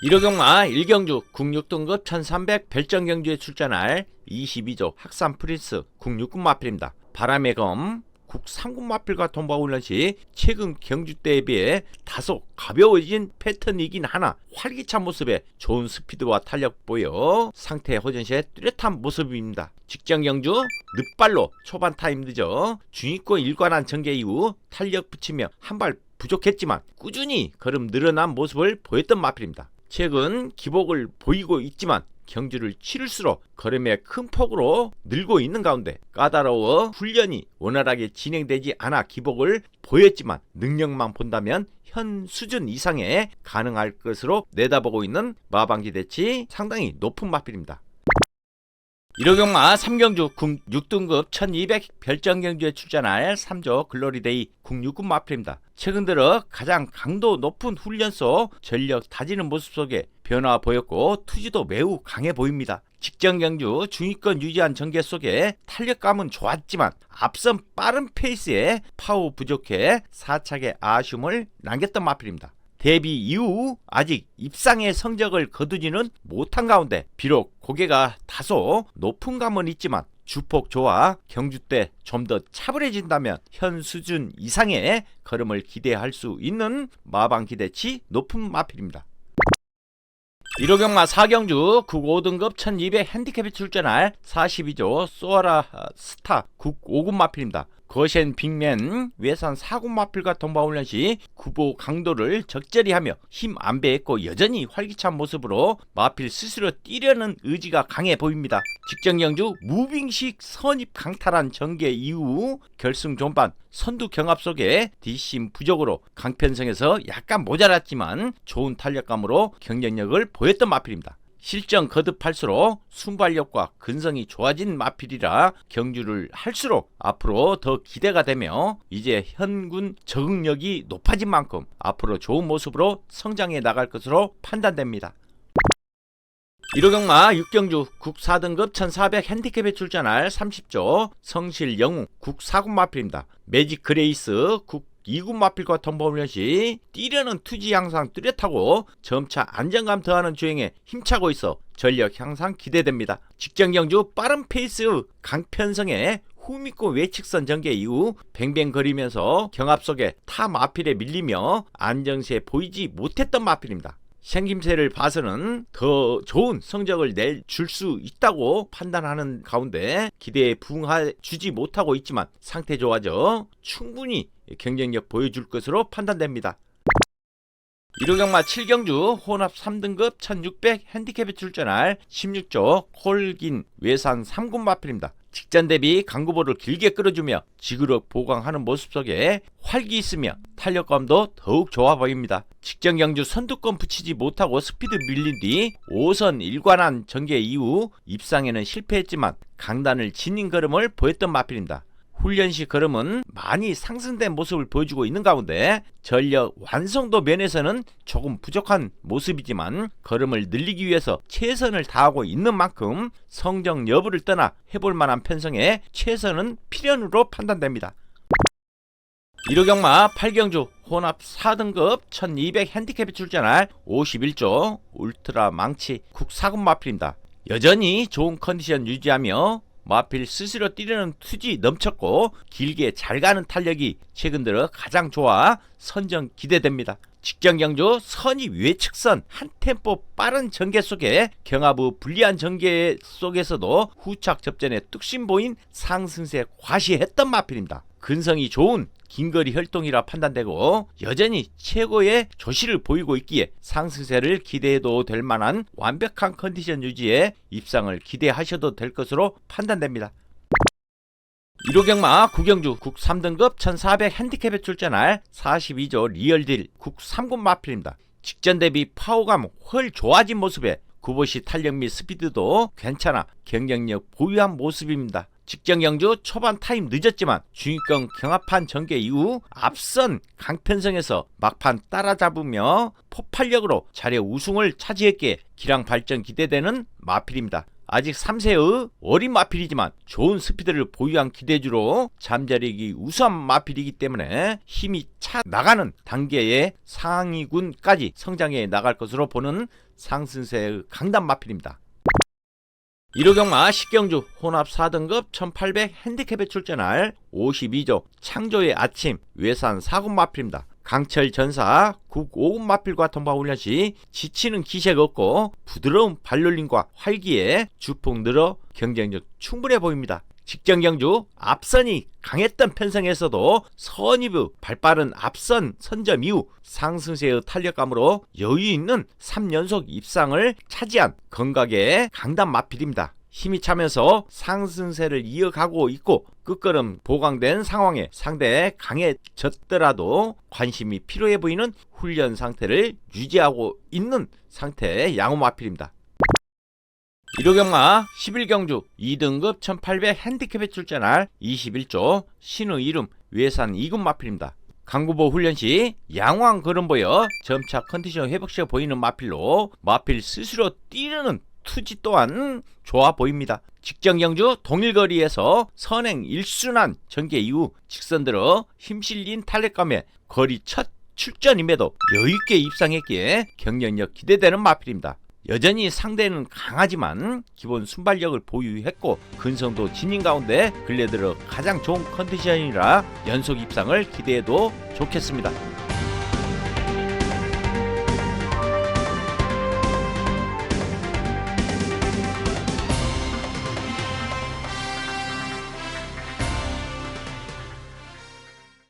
1호경마 1경주 국육등급 1300 별정경주에 출전할 22조 학산 프린스 국육군 마필입니다. 바람의 검 국3군 마필과 동반훈련 시 최근 경주 때에 비해 다소 가벼워진 패턴이긴 하나 활기찬 모습에 좋은 스피드와 탄력 보여 상태 호전 시에 뚜렷한 모습입니다. 직전 경주 늦발로 초반 타임 늦어 중위권 일관한 전개 이후 탄력 붙이며 한 발 부족했지만 꾸준히 걸음 늘어난 모습을 보였던 마필입니다. 최근 기복을 보이고 있지만 경주를 치를수록 걸음의 큰 폭으로 늘고 있는 가운데 까다로워 훈련이 원활하게 진행되지 않아 기복을 보였지만 능력만 본다면 현 수준 이상에 가능할 것으로 내다보고 있는 마방기대치 상당히 높은 마필입니다. 1호경마 3경주 국6등급 1200 별정경주에 출전할 3조 글로리데이 국육군 마필입니다. 최근 들어 가장 강도 높은 훈련 속 전력 다지는 모습 속에 변화 보였고 투지도 매우 강해 보입니다. 직전 경주 중위권 유지한 전개 속에 탄력감은 좋았지만 앞선 빠른 페이스에 파워 부족해 4착의 아쉬움을 남겼던 마필입니다. 데뷔 이후 아직 입상의 성적을 거두지는 못한 가운데 비록 고개가 다소 높은 감은 있지만 주폭 좋아 경주 때 좀 더 차분해진다면 현 수준 이상의 걸음을 기대할 수 있는 마방기대치 높은 마필입니다. 1호경마 4경주 국 5등급 1200 핸디캡에 출전할 42조 소아라 스타 국 5군 마필입니다. 거센 빅맨 외산 4군 마필과 동반훈련 시 구보 강도를 적절히 하며 힘 안 배했고 여전히 활기찬 모습으로 마필 스스로 뛰려는 의지가 강해 보입니다. 직전 경주 무빙식 선입 강탈한 전개 이후 결승 전반 선두 경합 속에 뒷심 부족으로 강편성에서 약간 모자랐지만 좋은 탄력감으로 경쟁력을 보였던 마필입니다. 실전 거듭할수록 순발력과 근성이 좋아진 마필이라 경주를 할수록 앞으로 더 기대가 되며 이제 현군 적응력이 높아진 만큼 앞으로 좋은 모습으로 성장해 나갈 것으로 판단됩니다. 1호경마 6경주 국 4등급 1400 핸디캡에 출전할 30조 성실 영웅 국 4군 마필입니다. 매직 그레이스 국 2군 마필과 동반훈련 시 뛰려는 투지 향상 뚜렷하고 점차 안정감 더하는 주행에 힘차고 있어 전력 향상 기대됩니다. 직전 경주 빠른 페이스 강편성에 후미권 외측선 전개 이후 뱅뱅거리면서 경합 속에 타 마필에 밀리며 안정세 보이지 못했던 마필입니다. 생김새를 봐서는 더 좋은 성적을 내줄 수 있다고 판단하는 가운데 기대에 부응해주지 못하고 있지만 상태 좋아져 충분히 경쟁력 보여줄 것으로 판단됩니다. 1호경마 7경주 혼합 3등급 1600 핸디캡에 출전할 16조 콜긴 외산 3군 마필입니다. 직전 대비 강구보를 길게 끌어주며 지그럽 보강하는 모습 속에 활기 있으며 탄력감도 더욱 좋아 보입니다. 직전 경주 선두권 붙이지 못하고 스피드 밀린 뒤 5선 일관한 전개 이후 입상에는 실패했지만 강단을 지닌 걸음을 보였던 마필입니다. 훈련 시 걸음은 많이 상승된 모습을 보여주고 있는 가운데 전력 완성도 면에서는 조금 부족한 모습이지만 걸음을 늘리기 위해서 최선을 다하고 있는 만큼 성적 여부를 떠나 해볼 만한 편성에 최선은 필연으로 판단됩니다. 1호경마 8경주 혼합 4등급 1200 핸디캡에 출전할 51조 울트라 망치 국 4군 마필입니다. 여전히 좋은 컨디션 유지하며 마필 스스로 뛰려는 투지 넘쳤고 길게 잘 가는 탄력이 최근 들어 가장 좋아 선정 기대됩니다. 직전 경주 선입 외측선 한 템포 빠른 전개 속에 경합 후 불리한 전개 속에서도 후착 접전에 뚝심 보인 상승세 과시했던 마필입니다. 근성이 좋은 긴거리 혈통이라 판단되고 여전히 최고의 조시를 보이고 있기에 상승세를 기대해도 될 만한 완벽한 컨디션 유지에 입상을 기대하셔도 될 것으로 판단됩니다. 1호경마 9경주 국 3등급 1400 핸디캡에 출전할 42조 리얼딜 국 3군 마필입니다. 직전 대비 파워감 훨 좋아진 모습에 구보시 탄력 및 스피드도 괜찮아 경쟁력 보유한 모습입니다. 직전 경주 초반 타임 늦었지만 중위권 경합판 전개 이후 앞선 강편성에서 막판 따라잡으며 폭발력으로 자력 우승을 차지했기에 기량 발전 기대되는 마필입니다. 아직 3세의 어린 마필이지만 좋은 스피드를 보유한 기대주로 잠재력이 우수한 마필이기 때문에 힘이 차 나가는 단계의 상위군까지 성장해 나갈 것으로 보는 상승세의 강단 마필입니다. 1호 경마 10경주 혼합 4등급 1800 핸디캡에 출전할 52조 창조의 아침 외산 4군 마필입니다. 강철 전사 국 5군 마필과 통방 훈련 시 지치는 기색 없고 부드러운 발놀림과 활기에 주폭 늘어 경쟁력 충분해 보입니다. 직전 경주 앞선이 강했던 편성에서도 선입의 발빠른 앞선 선점 이후 상승세의 탄력감으로 여유있는 3연속 입상을 차지한 건강의 강단 마필입니다. 힘이 차면서 상승세를 이어가고 있고 끝걸음 보강된 상황에 상대 강해졌더라도 관심이 필요해 보이는 훈련 상태를 유지하고 있는 상태의 양호 마필입니다. 1호 경마 11경주 2등급 1800 핸디캡에 출전할 21조 신의 이름 외산 2군 마필입니다. 강구보 훈련 시 양호한 걸음 보여 점차 컨디션 회복시켜 보이는 마필로 마필 스스로 뛰는 투지 또한 좋아 보입니다. 직전 경주 동일거리에서 선행 1순환 전개 이후 직선 들어 힘실린 탄력감에 거리 첫 출전임에도 여유있게 입상했기에 경쟁력 기대되는 마필입니다. 여전히 상대는 강하지만 기본 순발력을 보유했고 근성도 지닌 가운데 근래 들어 가장 좋은 컨디션이라 연속 입상을 기대해도 좋겠습니다.